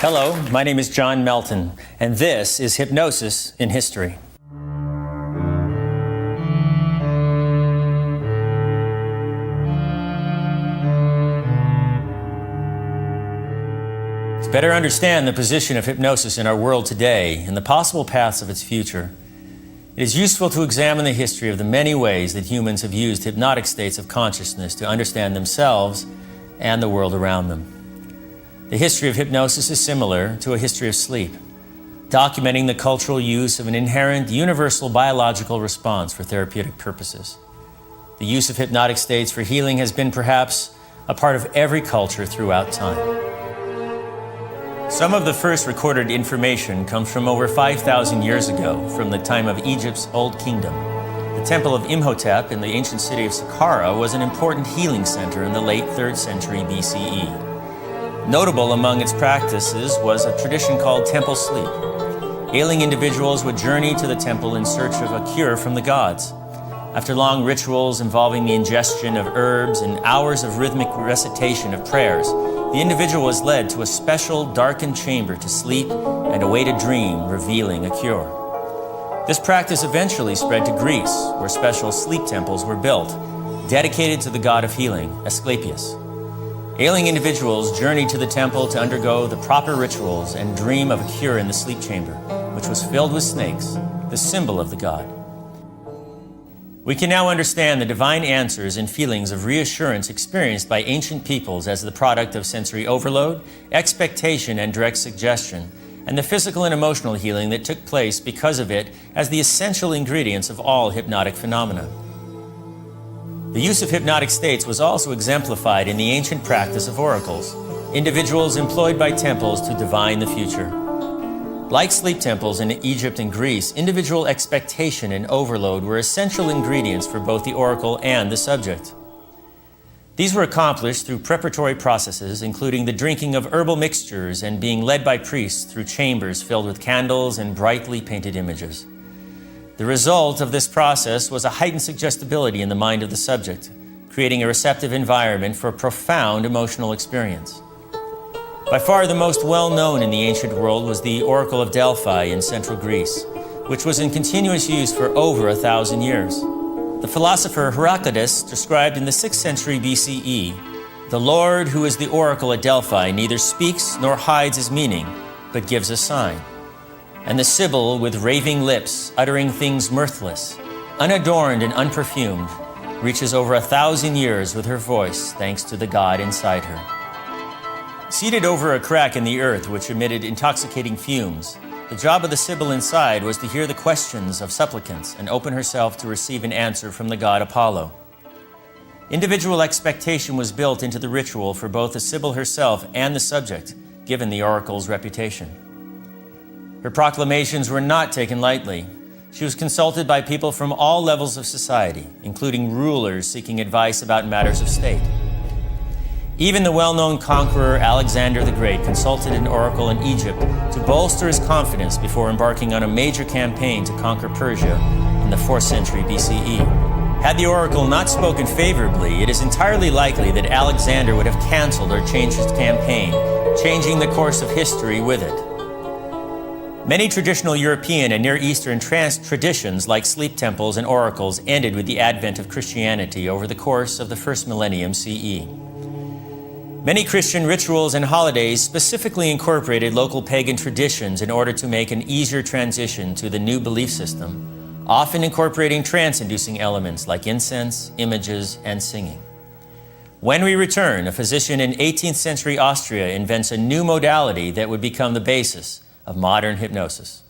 Hello, my name is John Melton, and this is Hypnosis in History. To better understand the position of hypnosis in our world today and the possible paths of its future, it is useful to examine the history of the many ways that humans have used hypnotic states of consciousness to understand themselves and the world around them. The history of hypnosis is similar to a history of sleep, documenting the cultural use of an inherent universal biological response for therapeutic purposes. The use of hypnotic states for healing has been perhaps a part of every culture throughout time. Some of the first recorded information comes from over 5,000 years ago, from the time of Egypt's Old Kingdom. The temple of Imhotep in the ancient city of Saqqara was an important healing center in the late 3rd century BCE. Notable among its practices was a tradition called temple sleep. Ailing individuals would journey to the temple in search of a cure from the gods. After long rituals involving the ingestion of herbs and hours of rhythmic recitation of prayers, the individual was led to a special darkened chamber to sleep and await a dream revealing a cure. This practice eventually spread to Greece, where special sleep temples were built, dedicated to the god of healing, Asclepius. Ailing individuals journeyed to the temple to undergo the proper rituals and dream of a cure in the sleep chamber, which was filled with snakes, the symbol of the god. We can now understand the divine answers and feelings of reassurance experienced by ancient peoples as the product of sensory overload, expectation, and direct suggestion, and the physical and emotional healing that took place because of it as the essential ingredients of all hypnotic phenomena. The use of hypnotic states was also exemplified in the ancient practice of oracles, individuals employed by temples to divine the future. Like sleep temples in Egypt and Greece, individual expectation and overload were essential ingredients for both the oracle and the subject. These were accomplished through preparatory processes, including the drinking of herbal mixtures and being led by priests through chambers filled with candles and brightly painted images. The result of this process was a heightened suggestibility in the mind of the subject, creating a receptive environment for a profound emotional experience. By far the most well-known in the ancient world was the Oracle of Delphi in central Greece, which was in continuous use for over 1,000 years. The philosopher Heraclitus described in the 6th century BCE, "The Lord who is the oracle at Delphi neither speaks nor hides his meaning, but gives a sign. And the Sibyl with raving lips, uttering things mirthless, unadorned and unperfumed, reaches over 1,000 years with her voice, thanks to the God inside her." Seated over a crack in the earth which emitted intoxicating fumes, the job of the Sibyl inside was to hear the questions of supplicants and open herself to receive an answer from the god Apollo. Individual expectation was built into the ritual for both the Sibyl herself and the subject, given the oracle's reputation. Her proclamations were not taken lightly. She was consulted by people from all levels of society, including rulers seeking advice about matters of state. Even the well-known conqueror Alexander the Great consulted an oracle in Egypt to bolster his confidence before embarking on a major campaign to conquer Persia in the 4th century BCE. Had the oracle not spoken favorably, it is entirely likely that Alexander would have canceled or changed his campaign, changing the course of history with it. Many traditional European and Near Eastern trance traditions, like sleep temples and oracles, ended with the advent of Christianity over the course of the 1st millennium CE. Many Christian rituals and holidays specifically incorporated local pagan traditions in order to make an easier transition to the new belief system, often incorporating trance-inducing elements like incense, images, and singing. When we return, a physician in 18th century Austria invents a new modality that would become the basis of modern hypnosis.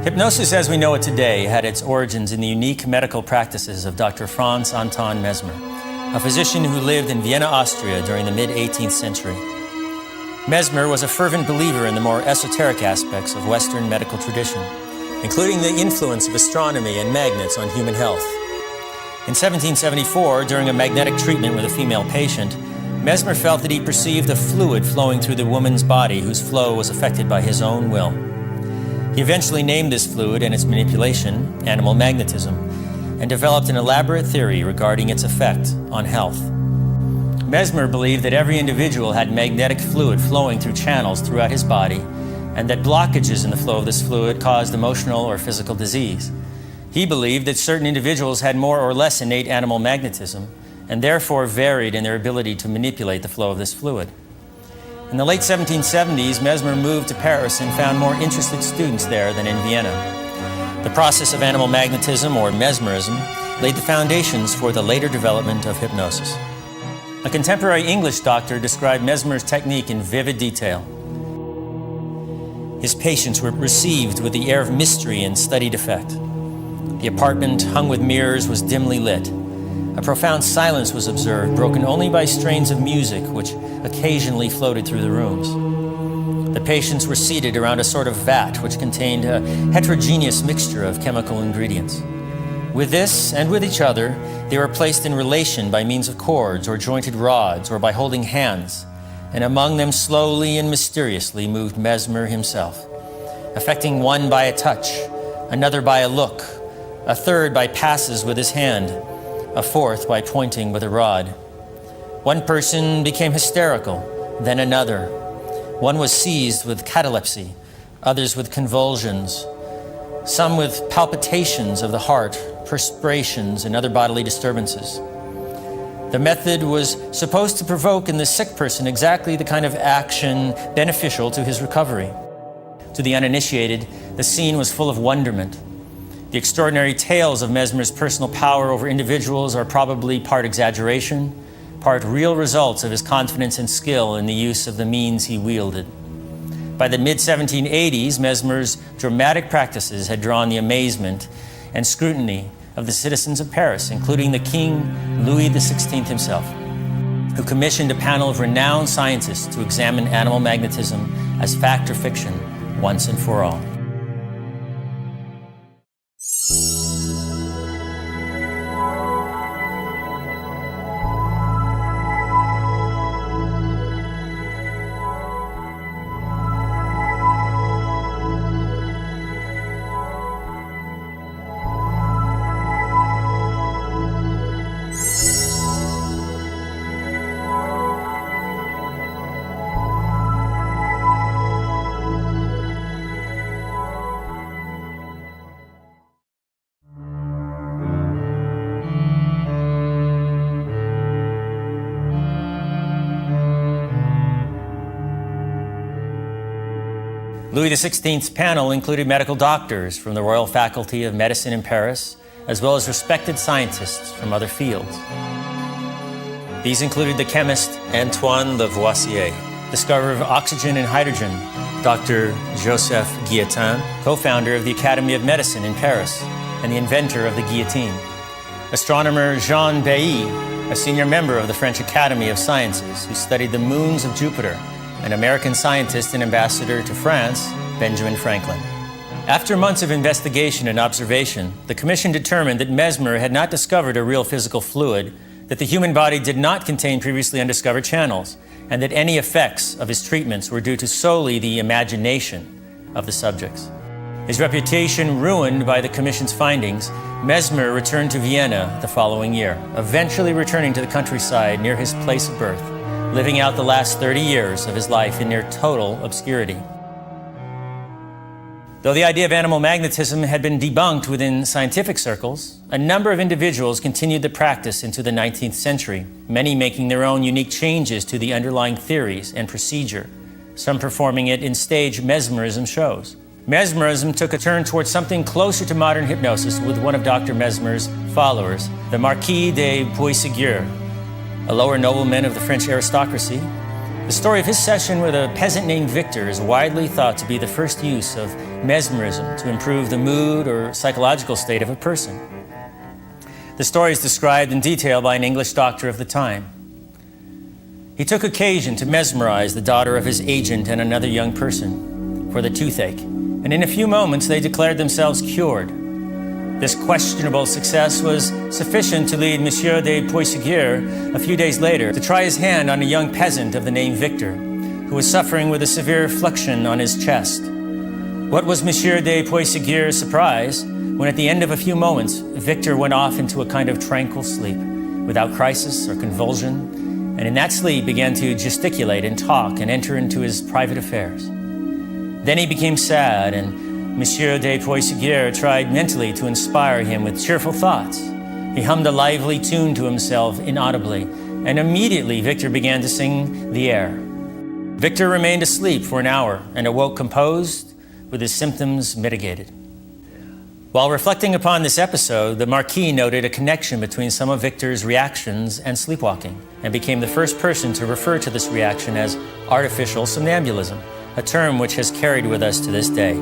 Hypnosis as we know it today had its origins in the unique medical practices of Dr. Franz Anton Mesmer, a physician who lived in Vienna, Austria during the mid-18th century. Mesmer was a fervent believer in the more esoteric aspects of Western medical tradition, including the influence of astronomy and magnets on human health. In 1774, during a magnetic treatment with a female patient, Mesmer felt that he perceived a fluid flowing through the woman's body whose flow was affected by his own will. He eventually named this fluid and its manipulation animal magnetism, and developed an elaborate theory regarding its effect on health. Mesmer believed that every individual had magnetic fluid flowing through channels throughout his body, and that blockages in the flow of this fluid caused emotional or physical disease. He believed that certain individuals had more or less innate animal magnetism, and therefore varied in their ability to manipulate the flow of this fluid. In the late 1770s, Mesmer moved to Paris and found more interested students there than in Vienna. The process of animal magnetism, or mesmerism, laid the foundations for the later development of hypnosis. A contemporary English doctor described Mesmer's technique in vivid detail. His patients were received with the air of mystery and studied effect. The apartment, hung with mirrors, was dimly lit. A profound silence was observed, broken only by strains of music which occasionally floated through the rooms. The patients were seated around a sort of vat which contained a heterogeneous mixture of chemical ingredients. With this and with each other, they were placed in relation by means of cords or jointed rods or by holding hands, and among them slowly and mysteriously moved Mesmer himself, affecting one by a touch, another by a look, a third by passes with his hand, a fourth by pointing with a rod. One person became hysterical, then another. One was seized with catalepsy, others with convulsions, some with palpitations of the heart, perspirations, and other bodily disturbances. The method was supposed to provoke in the sick person exactly the kind of action beneficial to his recovery. To the uninitiated, the scene was full of wonderment. The extraordinary tales of Mesmer's personal power over individuals are probably part exaggeration, part real results of his confidence and skill in the use of the means he wielded. By the mid-1780s, Mesmer's dramatic practices had drawn the amazement and scrutiny of the citizens of Paris, including the King Louis XVI himself, who commissioned a panel of renowned scientists to examine animal magnetism as fact or fiction once and for all. Louis XVI's panel included medical doctors from the Royal Faculty of Medicine in Paris, as well as respected scientists from other fields. These included the chemist Antoine Lavoisier, discoverer of oxygen and hydrogen, Dr. Joseph Guillotin, co-founder of the Academy of Medicine in Paris, and the inventor of the guillotine, astronomer Jean Bailly, a senior member of the French Academy of Sciences, who studied the moons of Jupiter, and American scientist and ambassador to France, Benjamin Franklin. After months of investigation and observation, the commission determined that Mesmer had not discovered a real physical fluid, that the human body did not contain previously undiscovered channels, and that any effects of his treatments were due to solely the imagination of the subjects. His reputation ruined by the commission's findings, Mesmer returned to Vienna the following year, eventually returning to the countryside near his place of birth, living out the last 30 years of his life in near total obscurity. Though the idea of animal magnetism had been debunked within scientific circles, a number of individuals continued the practice into the 19th century, many making their own unique changes to the underlying theories and procedure, some performing it in stage mesmerism shows. Mesmerism took a turn towards something closer to modern hypnosis with one of Dr. Mesmer's followers, the Marquis de Puységur, a lower nobleman of the French aristocracy. The story of his session with a peasant named Victor is widely thought to be the first use of mesmerism to improve the mood or psychological state of a person. The story is described in detail by an English doctor of the time. He took occasion to mesmerize the daughter of his agent and another young person for the toothache, and in a few moments they declared themselves cured. This questionable success was sufficient to lead Monsieur de Puységur a few days later to try his hand on a young peasant of the name Victor, who was suffering with a severe flexion on his chest. What was Monsieur de Puységur's surprise when at the end of a few moments, Victor went off into a kind of tranquil sleep, without crisis or convulsion, and in that sleep began to gesticulate and talk and enter into his private affairs. Then he became sad, and Monsieur de Puységur tried mentally to inspire him with cheerful thoughts. He hummed a lively tune to himself inaudibly, and immediately Victor began to sing the air. Victor remained asleep for an hour and awoke composed, with his symptoms mitigated. While reflecting upon this episode, the Marquis noted a connection between some of Victor's reactions and sleepwalking, and became the first person to refer to this reaction as artificial somnambulism, a term which has carried with us to this day.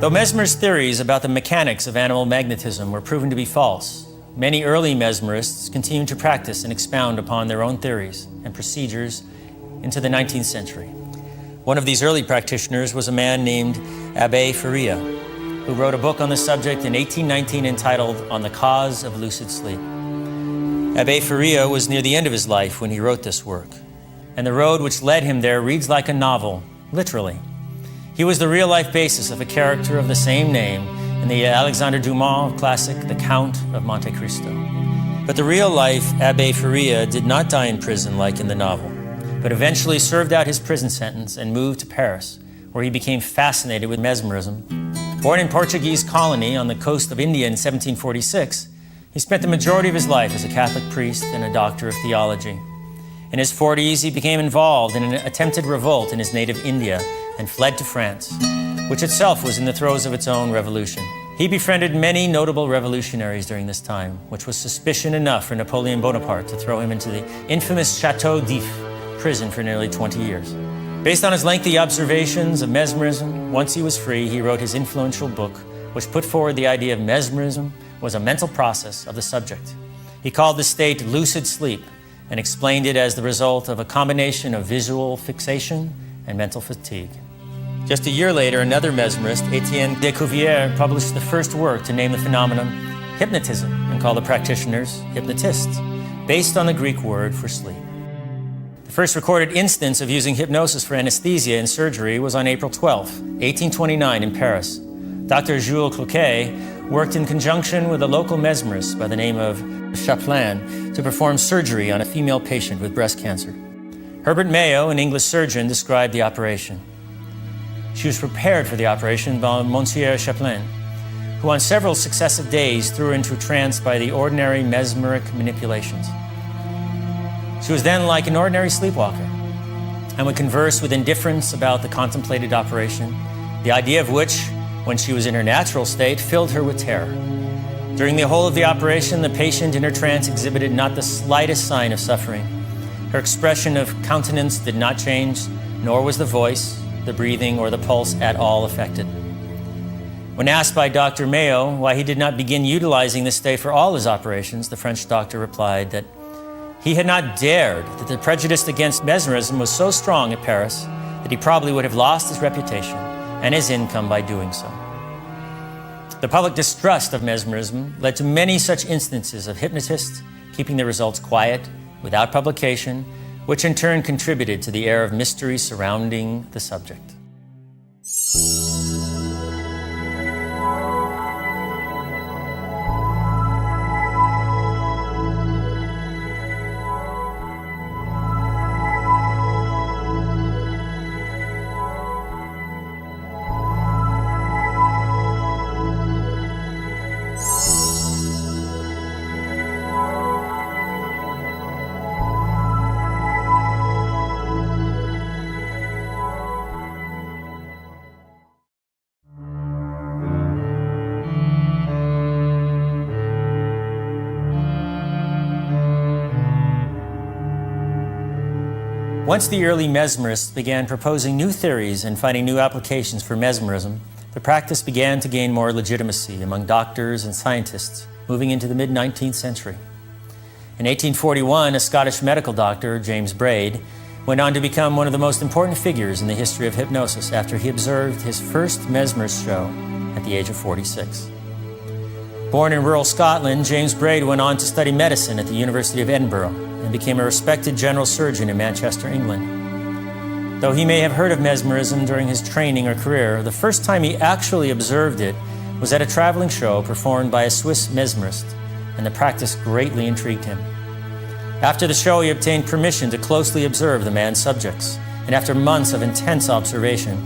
Though Mesmer's theories about the mechanics of animal magnetism were proven to be false, many early mesmerists continued to practice and expound upon their own theories and procedures into the 19th century. One of these early practitioners was a man named Abbé Faria, who wrote a book on the subject in 1819 entitled On the Cause of Lucid Sleep. Abbé Faria was near the end of his life when he wrote this work, and the road which led him there reads like a novel, literally. He was the real-life basis of a character of the same name in the Alexandre Dumas classic, The Count of Monte Cristo. But the real-life Abbé Faria did not die in prison like in the novel, but eventually served out his prison sentence and moved to Paris, where he became fascinated with mesmerism. Born in Portuguese colony on the coast of India in 1746, he spent the majority of his life as a Catholic priest and a doctor of theology. In his 40s, he became involved in an attempted revolt in his native India and fled to France, which itself was in the throes of its own revolution. He befriended many notable revolutionaries during this time, which was suspicion enough for Napoleon Bonaparte to throw him into the infamous Château d'If prison for nearly 20 years. Based on his lengthy observations of mesmerism, once he was free, he wrote his influential book, which put forward the idea of mesmerism was a mental process of the subject. He called the state lucid sleep and explained it as the result of a combination of visual fixation and mental fatigue. Just a year later, another mesmerist, Etienne de Cuvier, published the first work to name the phenomenon hypnotism and call the practitioners hypnotists, based on the Greek word for sleep. The first recorded instance of using hypnosis for anesthesia in surgery was on April 12, 1829 in Paris. Dr. Jules Cloquet worked in conjunction with a local mesmerist by the name of Chaplin to perform surgery on a female patient with breast cancer. Herbert Mayo, an English surgeon, described the operation. She was prepared for the operation by Monsieur Chaplin, who on several successive days threw her into a trance by the ordinary mesmeric manipulations. She was then like an ordinary sleepwalker and would converse with indifference about the contemplated operation, the idea of which, when she was in her natural state, filled her with terror. During the whole of the operation, the patient in her trance exhibited not the slightest sign of suffering. Her expression of countenance did not change, nor was the voice, the breathing, or the pulse at all affected. When asked by Dr. Mayo why he did not begin utilizing this state for all his operations, the French doctor replied that he had not dared, that the prejudice against mesmerism was so strong at Paris that he probably would have lost his reputation and his income by doing so. The public distrust of mesmerism led to many such instances of hypnotists keeping their results quiet, without publication, which in turn contributed to the air of mystery surrounding the subject. Once the early mesmerists began proposing new theories and finding new applications for mesmerism, the practice began to gain more legitimacy among doctors and scientists moving into the mid-19th century. In 1841, a Scottish medical doctor, James Braid, went on to become one of the most important figures in the history of hypnosis after he observed his first mesmerist show at the age of 46. Born in rural Scotland, James Braid went on to study medicine at the University of Edinburgh and became a respected general surgeon in Manchester, England. Though he may have heard of mesmerism during his training or career, the first time he actually observed it was at a traveling show performed by a Swiss mesmerist, and the practice greatly intrigued him. After the show, he obtained permission to closely observe the man's subjects, and after months of intense observation,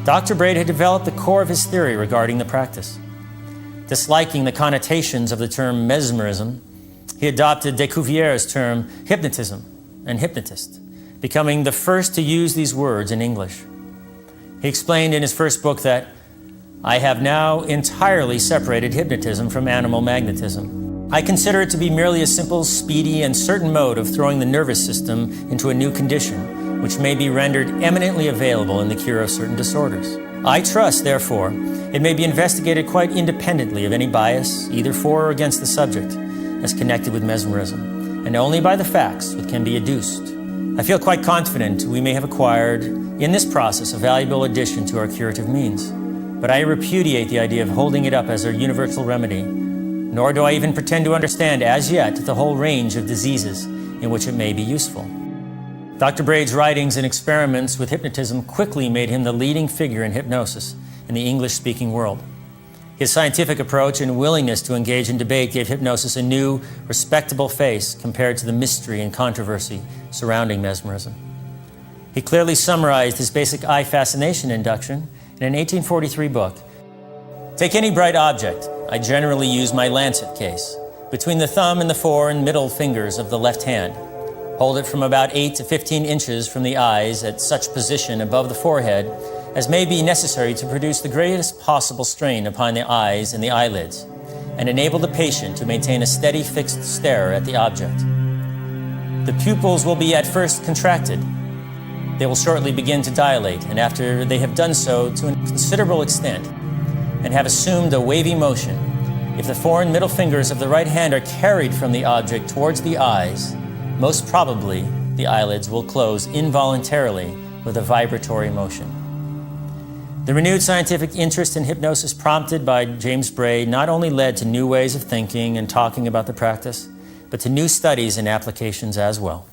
Dr. Braid had developed the core of his theory regarding the practice. Disliking the connotations of the term mesmerism, he adopted de Cuvier's term hypnotism and hypnotist, becoming the first to use these words in English. He explained in his first book that, "I have now entirely separated hypnotism from animal magnetism. I consider it to be merely a simple, speedy, and certain mode of throwing the nervous system into a new condition, which may be rendered eminently available in the cure of certain disorders. I trust, therefore, it may be investigated quite independently of any bias, either for or against the subject, as connected with mesmerism, and only by the facts which can be adduced. I feel quite confident we may have acquired, in this process, a valuable addition to our curative means, but I repudiate the idea of holding it up as a universal remedy, nor do I even pretend to understand as yet the whole range of diseases in which it may be useful." Dr. Braid's writings and experiments with hypnotism quickly made him the leading figure in hypnosis in the English-speaking world. His scientific approach and willingness to engage in debate gave hypnosis a new, respectable face compared to the mystery and controversy surrounding mesmerism. He clearly summarized his basic eye fascination induction in an 1843 book. "Take any bright object. I generally use my lancet case, between the thumb and the fore and middle fingers of the left hand. Hold it from about 8 to 15 inches from the eyes at such position above the forehead as may be necessary to produce the greatest possible strain upon the eyes and the eyelids, and enable the patient to maintain a steady fixed stare at the object. The pupils will be at first contracted. They will shortly begin to dilate, and after they have done so to a considerable extent, and have assumed a wavy motion, if the fore and middle fingers of the right hand are carried from the object towards the eyes, most probably the eyelids will close involuntarily with a vibratory motion." The renewed scientific interest in hypnosis prompted by James Braid not only led to new ways of thinking and talking about the practice, but to new studies and applications as well.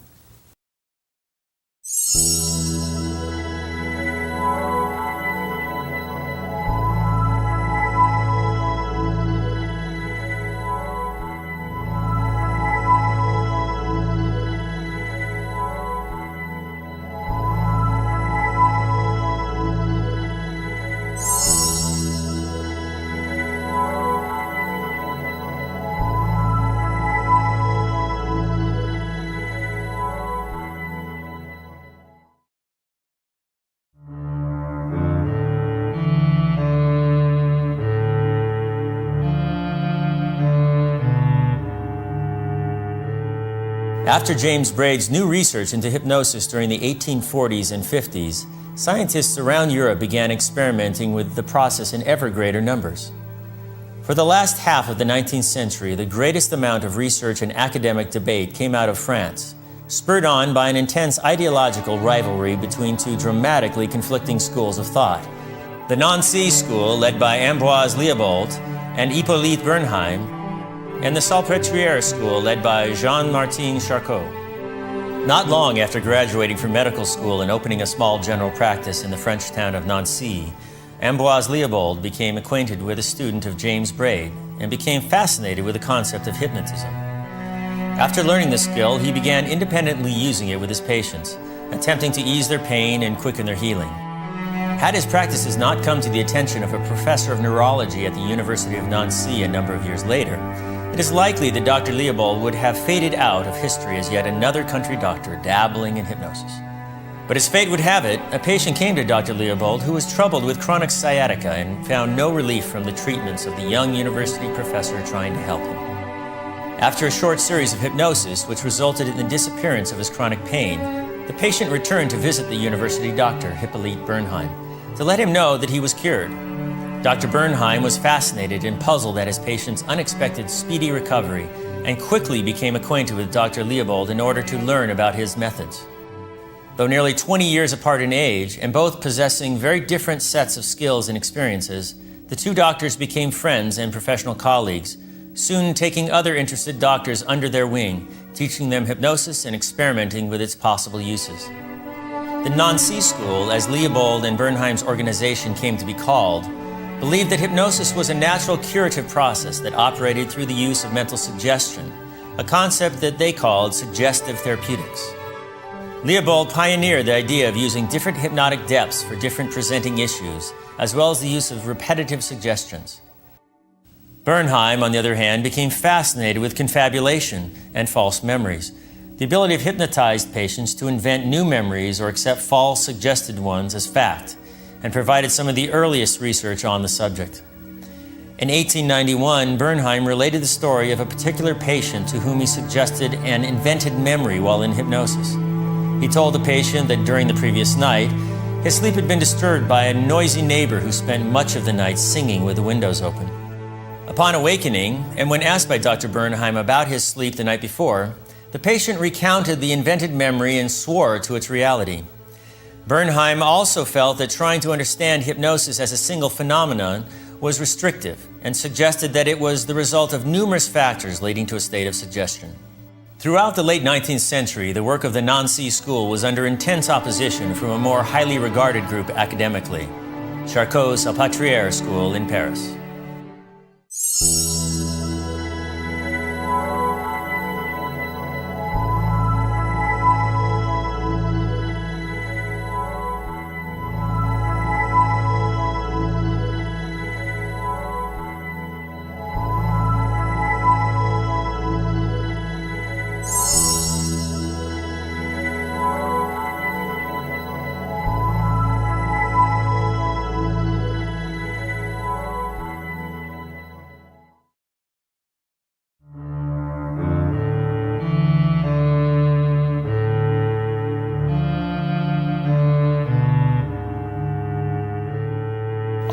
After James Braid's new research into hypnosis during the 1840s and 50s, scientists around Europe began experimenting with the process in ever greater numbers. For the last half of the 19th century, the greatest amount of research and academic debate came out of France, spurred on by an intense ideological rivalry between two dramatically conflicting schools of thought. The Nancy school, led by Ambroise Leopold and Hippolyte Bernheim, and the Salpêtrière school, led by Jean-Martin Charcot. Not long after graduating from medical school and opening a small general practice in the French town of Nancy, Ambroise Leopold became acquainted with a student of James Braid and became fascinated with the concept of hypnotism. After learning the skill, he began independently using it with his patients, attempting to ease their pain and quicken their healing. Had his practices not come to the attention of a professor of neurology at the University of Nancy a number of years later, it is likely that Dr. Leopold would have faded out of history as yet another country doctor dabbling in hypnosis. But as fate would have it, a patient came to Dr. Leopold who was troubled with chronic sciatica and found no relief from the treatments of the young university professor trying to help him. After a short series of hypnosis, which resulted in the disappearance of his chronic pain, The patient returned to visit the university doctor, Hippolyte Bernheim, to let him know that he was cured. Dr. Bernheim was fascinated and puzzled at his patient's unexpected speedy recovery and quickly became acquainted with Dr. Leopold in order to learn about his methods. Though nearly 20 years apart in age and both possessing very different sets of skills and experiences, the two doctors became friends and professional colleagues, soon taking other interested doctors under their wing, teaching them hypnosis and experimenting with its possible uses. The Nancy School, as Leopold and Bernheim's organization came to be called, believed that hypnosis was a natural curative process that operated through the use of mental suggestion, a concept that they called suggestive therapeutics. Leopold pioneered the idea of using different hypnotic depths for different presenting issues, as well as the use of repetitive suggestions. Bernheim, on the other hand, became fascinated with confabulation and false memories, the ability of hypnotized patients to invent new memories or accept false suggested ones as fact, and provided some of the earliest research on the subject. In 1891, Bernheim related the story of a particular patient to whom he suggested an invented memory while in hypnosis. He told the patient that during the previous night, his sleep had been disturbed by a noisy neighbor who spent much of the night singing with the windows open. Upon awakening, and when asked by Dr. Bernheim about his sleep the night before, the patient recounted the invented memory and swore to its reality. Bernheim also felt that trying to understand hypnosis as a single phenomenon was restrictive and suggested that it was the result of numerous factors leading to a state of suggestion. Throughout the late 19th century, the work of the Nancy School was under intense opposition from a more highly regarded group academically, Charcot's Salpêtrière School in Paris.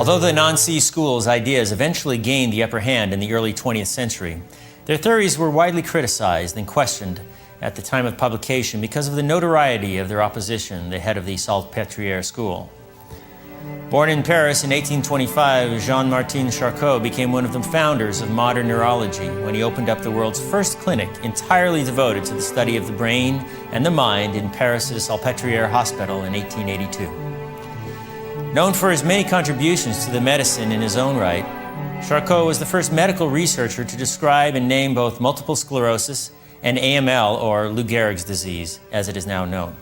Although the Nancy School's ideas eventually gained the upper hand in the early 20th century, their theories were widely criticized and questioned at the time of publication because of the notoriety of their opposition, the head of the Salpêtrière School. Born in Paris in 1825, Jean-Martin Charcot became one of the founders of modern neurology when he opened up the world's first clinic entirely devoted to the study of the brain and the mind in Paris's Salpêtrière Hospital in 1882. Known for his many contributions to the medicine in his own right, Charcot was the first medical researcher to describe and name both multiple sclerosis and AML, or Lou Gehrig's disease, as it is now known.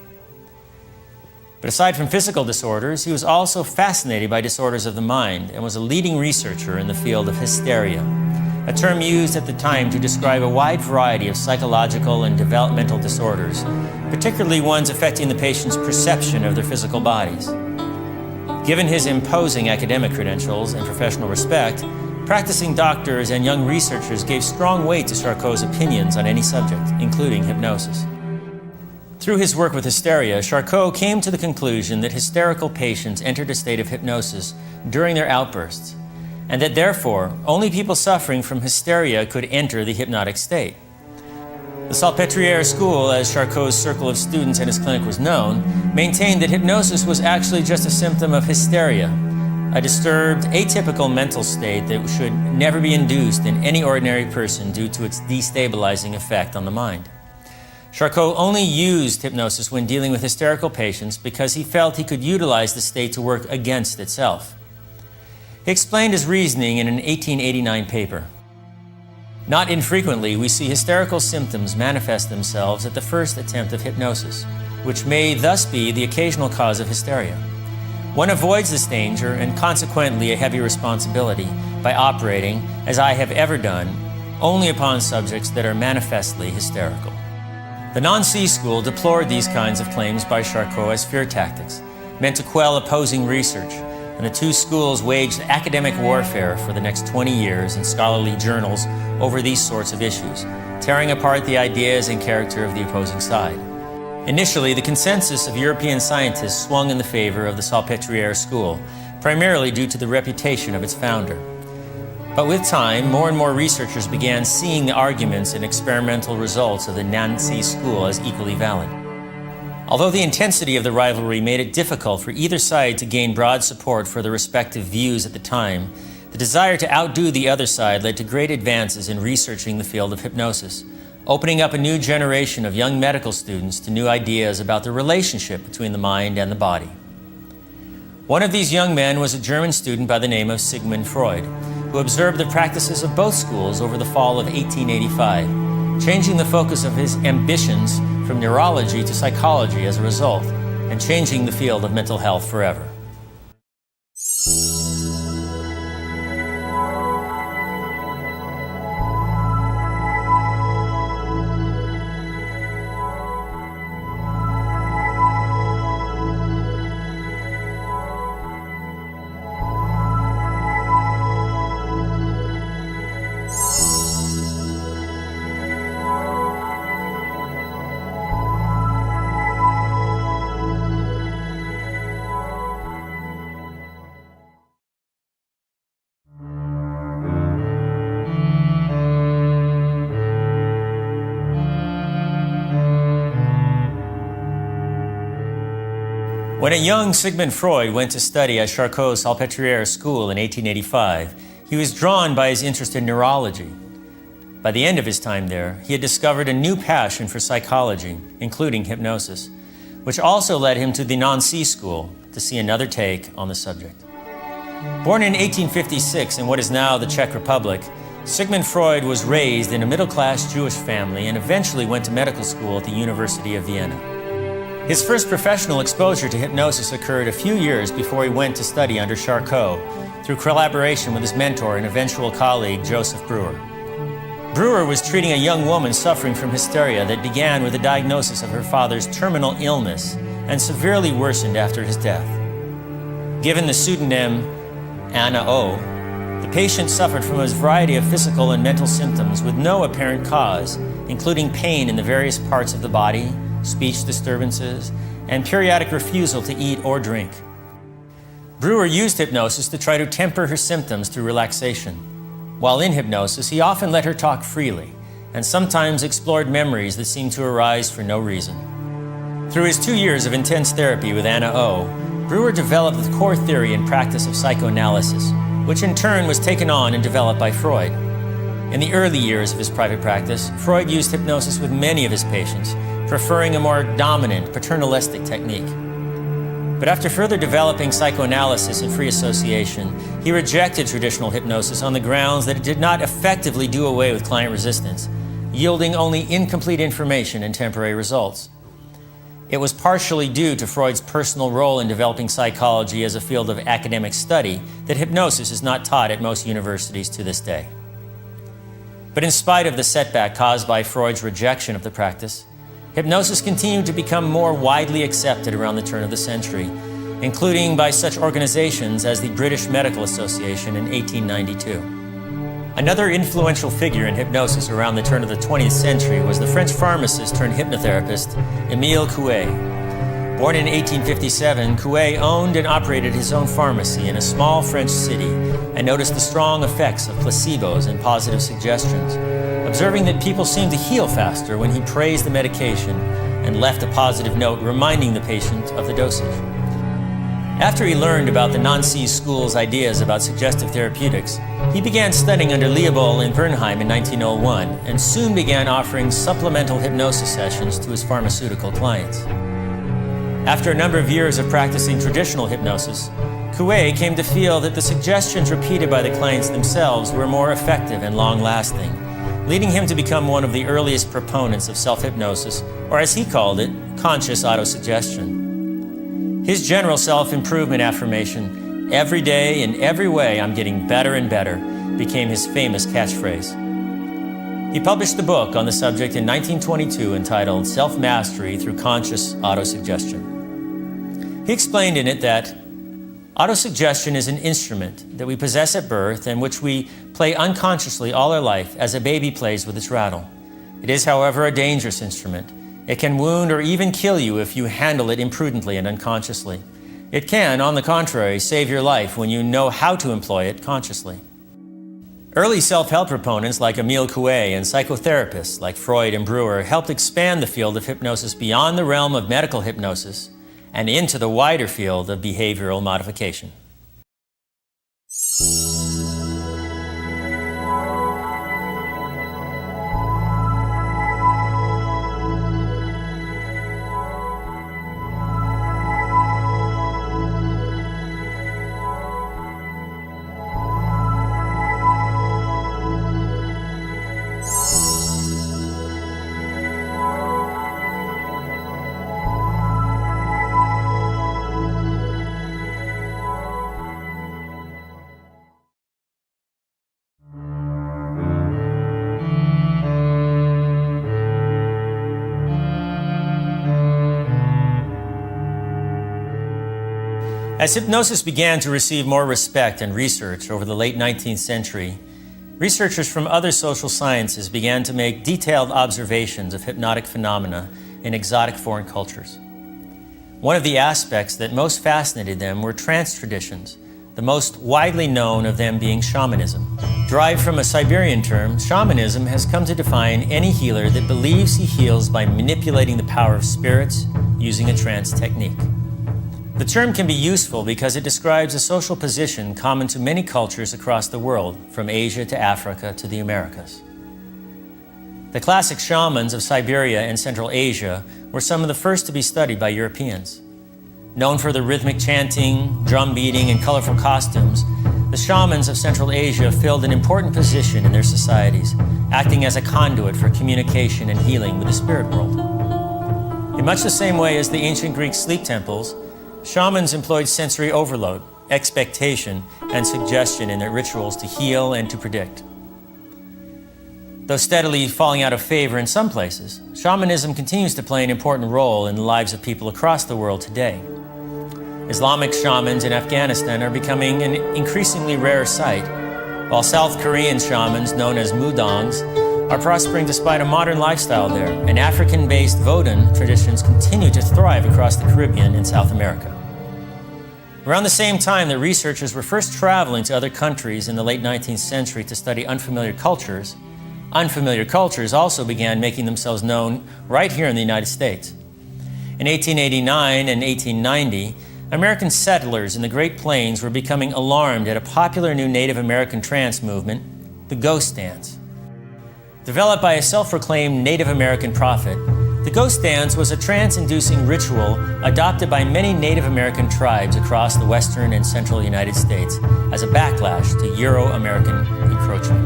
But aside from physical disorders, he was also fascinated by disorders of the mind and was a leading researcher in the field of hysteria, a term used at the time to describe a wide variety of psychological and developmental disorders, particularly ones affecting the patient's perception of their physical bodies. Given his imposing academic credentials and professional respect, practicing doctors and young researchers gave strong weight to Charcot's opinions on any subject, including hypnosis. Through his work with hysteria, Charcot came to the conclusion that hysterical patients entered a state of hypnosis during their outbursts, and that therefore only people suffering from hysteria could enter the hypnotic state. The Salpêtrière School, as Charcot's circle of students and his clinic was known, maintained that hypnosis was actually just a symptom of hysteria, a disturbed, atypical mental state that should never be induced in any ordinary person due to its destabilizing effect on the mind. Charcot only used hypnosis when dealing with hysterical patients because he felt he could utilize the state to work against itself. He explained his reasoning in an 1889 paper. Not infrequently, we see hysterical symptoms manifest themselves at the first attempt of hypnosis, which may thus be the occasional cause of hysteria. One avoids this danger and consequently a heavy responsibility by operating, as I have ever done, only upon subjects that are manifestly hysterical. The Nancy School deplored these kinds of claims by Charcot as fear tactics, meant to quell opposing research, and the two schools waged academic warfare for the next 20 years in scholarly journals over these sorts of issues, tearing apart the ideas and character of the opposing side. Initially, the consensus of European scientists swung in the favor of the Salpêtrière school, primarily due to the reputation of its founder. But with time, more and more researchers began seeing the arguments and experimental results of the Nancy school as equally valid. Although the intensity of the rivalry made it difficult for either side to gain broad support for their respective views at the time, the desire to outdo the other side led to great advances in researching the field of hypnosis, opening up a new generation of young medical students to new ideas about the relationship between the mind and the body. One of these young men was a German student by the name of Sigmund Freud, who observed the practices of both schools over the fall of 1885, changing the focus of his ambitions from neurology to psychology as a result, and changing the field of mental health forever. When a young Sigmund Freud went to study at Charcot's Salpêtrière School in 1885, he was drawn by his interest in neurology. By the end of his time there, he had discovered a new passion for psychology, including hypnosis, which also led him to the Nancy School to see another take on the subject. Born in 1856 in what is now the Czech Republic, Sigmund Freud was raised in a middle-class Jewish family and eventually went to medical school at the University of Vienna. His first professional exposure to hypnosis occurred a few years before he went to study under Charcot, through collaboration with his mentor and eventual colleague, Joseph Breuer. Breuer was treating a young woman suffering from hysteria that began with a diagnosis of her father's terminal illness and severely worsened after his death. Given the pseudonym Anna O., the patient suffered from a variety of physical and mental symptoms with no apparent cause, including pain in the various parts of the body, speech disturbances, and periodic refusal to eat or drink. Breuer used hypnosis to try to temper her symptoms through relaxation. While in hypnosis, he often let her talk freely, and sometimes explored memories that seemed to arise for no reason. Through his 2 years of intense therapy with Anna O., Breuer developed the core theory and practice of psychoanalysis, which in turn was taken on and developed by Freud. In the early years of his private practice, Freud used hypnosis with many of his patients, preferring a more dominant, paternalistic technique. But after further developing psychoanalysis and free association, he rejected traditional hypnosis on the grounds that it did not effectively do away with client resistance, yielding only incomplete information and temporary results. It was partially due to Freud's personal role in developing psychology as a field of academic study that hypnosis is not taught at most universities to this day. But in spite of the setback caused by Freud's rejection of the practice, hypnosis continued to become more widely accepted around the turn of the century, including by such organizations as the British Medical Association in 1892. Another influential figure in hypnosis around the turn of the 20th century was the French pharmacist turned hypnotherapist, Émile Coué. Born in 1857, Coué owned and operated his own pharmacy in a small French city and noticed the strong effects of placebos and positive suggestions, observing that people seemed to heal faster when he praised the medication and left a positive note reminding the patient of the dosage. After he learned about the Nancy School's ideas about suggestive therapeutics, he began studying under Leopold in Bernheim in 1901 and soon began offering supplemental hypnosis sessions to his pharmaceutical clients. After a number of years of practicing traditional hypnosis, Coué came to feel that the suggestions repeated by the clients themselves were more effective and long-lasting, leading him to become one of the earliest proponents of self-hypnosis, or as he called it, conscious autosuggestion. His general self-improvement affirmation, "Every day, in every way, I'm getting better and better," became his famous catchphrase. He published a book on the subject in 1922 entitled Self-Mastery Through Conscious Autosuggestion. He explained in it that autosuggestion is an instrument that we possess at birth and which we play unconsciously all our life as a baby plays with its rattle. It is, however, a dangerous instrument It can wound or even kill you if you handle it imprudently and unconsciously. It can, on the contrary, save your life when you know how to employ it consciously. Early self-help proponents like Emile Coué and psychotherapists like Freud and Brewer helped expand the field of hypnosis beyond the realm of medical hypnosis and into the wider field of behavioral modification. As hypnosis began to receive more respect and research over the late 19th century, researchers from other social sciences began to make detailed observations of hypnotic phenomena in exotic foreign cultures. One of the aspects that most fascinated them were trance traditions, the most widely known of them being shamanism. Derived from a Siberian term, shamanism has come to define any healer that believes he heals by manipulating the power of spirits using a trance technique. The term can be useful because it describes a social position common to many cultures across the world, from Asia to Africa to the Americas. The classic shamans of Siberia and Central Asia were some of the first to be studied by Europeans. Known for their rhythmic chanting, drum beating, and colorful costumes, the shamans of Central Asia filled an important position in their societies, acting as a conduit for communication and healing with the spirit world. In much the same way as the ancient Greek sleep temples, shamans employed sensory overload, expectation, and suggestion in their rituals to heal and to predict. Though steadily falling out of favor in some places, shamanism continues to play an important role in the lives of people across the world today. Islamic shamans in Afghanistan are becoming an increasingly rare sight, while South Korean shamans, known as mudangs, are prospering despite a modern lifestyle there, and African-based Vodun traditions continue to thrive across the Caribbean and South America. Around the same time that researchers were first traveling to other countries in the late 19th century to study unfamiliar cultures also began making themselves known right here in the United States. In 1889 and 1890, American settlers in the Great Plains were becoming alarmed at a popular new Native American trance movement, the ghost dance. Developed by a self-proclaimed Native American prophet, the ghost dance was a trance-inducing ritual adopted by many Native American tribes across the western and central United States as a backlash to Euro-American encroachment.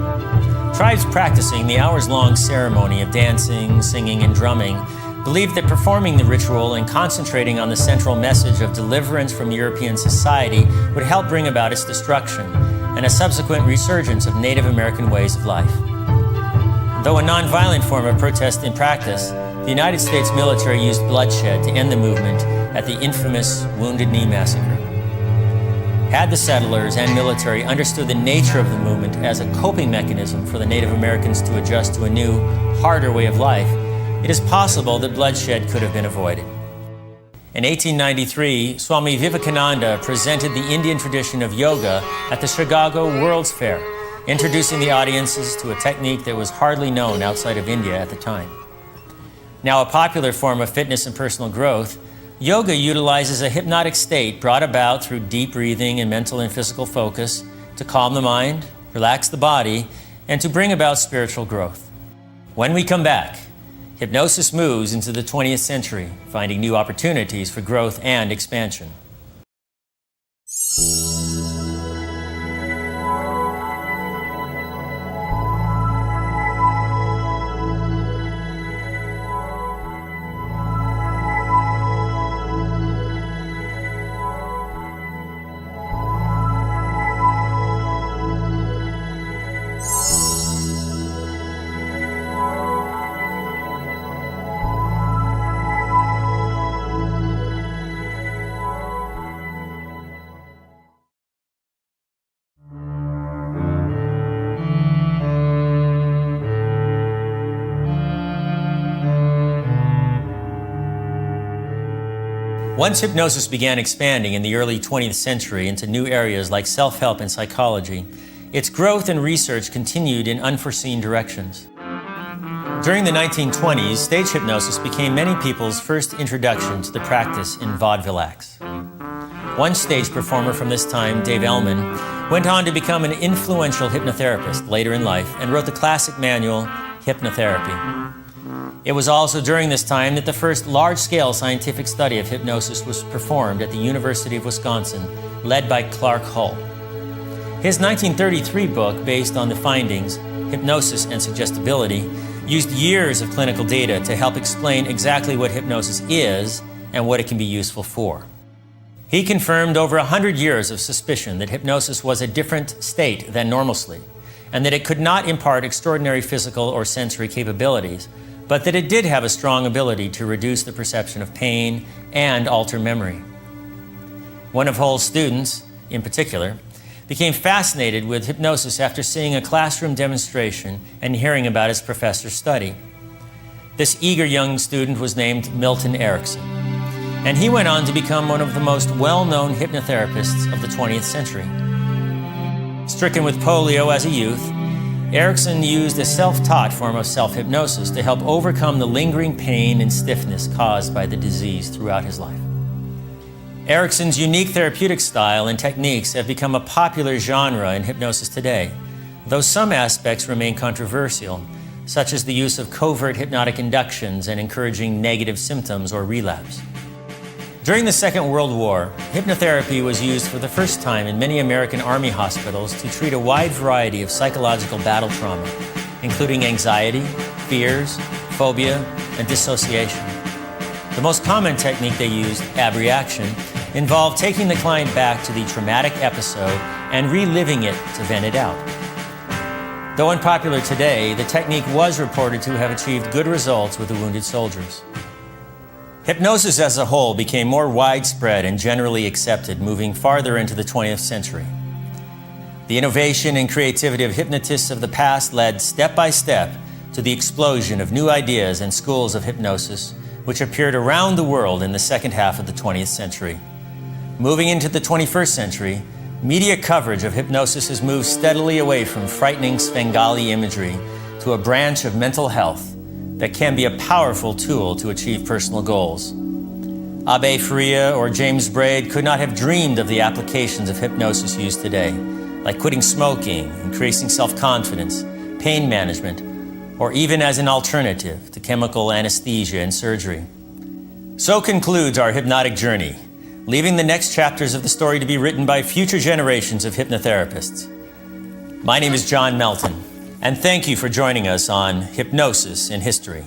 Tribes practicing the hours-long ceremony of dancing, singing, and drumming believed that performing the ritual and concentrating on the central message of deliverance from European society would help bring about its destruction and a subsequent resurgence of Native American ways of life. Though a non-violent form of protest in practice, the United States military used bloodshed to end the movement at the infamous Wounded Knee Massacre. Had the settlers and military understood the nature of the movement as a coping mechanism for the Native Americans to adjust to a new, harder way of life, it is possible that bloodshed could have been avoided. In 1893, Swami Vivekananda presented the Indian tradition of yoga at the Chicago World's Fair, introducing the audiences to a technique that was hardly known outside of India at the time. Now a popular form of fitness and personal growth, yoga utilizes a hypnotic state brought about through deep breathing and mental and physical focus to calm the mind, relax the body, and to bring about spiritual growth. When we come back, hypnosis moves into the 20th century, finding new opportunities for growth and expansion. Once hypnosis began expanding in the early 20th century into new areas like self-help and psychology, its growth and research continued in unforeseen directions. During the 1920s, stage hypnosis became many people's first introduction to the practice in vaudeville acts. One stage performer from this time, Dave Ellman, went on to become an influential hypnotherapist later in life and wrote the classic manual, Hypnotherapy. It was also during this time that the first large-scale scientific study of hypnosis was performed at the University of Wisconsin, led by Clark Hull. His 1933 book, based on the findings, Hypnosis and Suggestibility, used years of clinical data to help explain exactly what hypnosis is and what it can be useful for. He confirmed over 100 years of suspicion that hypnosis was a different state than normal sleep, and that it could not impart extraordinary physical or sensory capabilities, but that it did have a strong ability to reduce the perception of pain and alter memory. One of Hull's students, in particular, became fascinated with hypnosis after seeing a classroom demonstration and hearing about his professor's study. This eager young student was named Milton Erickson, and he went on to become one of the most well-known hypnotherapists of the 20th century. Stricken with polio as a youth, Erickson used a self-taught form of self-hypnosis to help overcome the lingering pain and stiffness caused by the disease throughout his life. Erickson's unique therapeutic style and techniques have become a popular genre in hypnosis today, though some aspects remain controversial, such as the use of covert hypnotic inductions and encouraging negative symptoms or relapse. During the Second World War, hypnotherapy was used for the first time in many American Army hospitals to treat a wide variety of psychological battle trauma, including anxiety, fears, phobia, and dissociation. The most common technique they used, abreaction, involved taking the client back to the traumatic episode and reliving it to vent it out. Though unpopular today, the technique was reported to have achieved good results with the wounded soldiers. Hypnosis as a whole became more widespread and generally accepted moving farther into the 20th century. The innovation and creativity of hypnotists of the past led step by step to the explosion of new ideas and schools of hypnosis, which appeared around the world in the second half of the 20th century. Moving into the 21st century, media coverage of hypnosis has moved steadily away from frightening Svengali imagery to a branch of mental health that can be a powerful tool to achieve personal goals. Abbe Faria or James Braid could not have dreamed of the applications of hypnosis used today, like quitting smoking, increasing self-confidence, pain management, or even as an alternative to chemical anesthesia and surgery. So concludes our hypnotic journey, leaving the next chapters of the story to be written by future generations of hypnotherapists. My name is John Melton, and thank you for joining us on Hypnosis in History.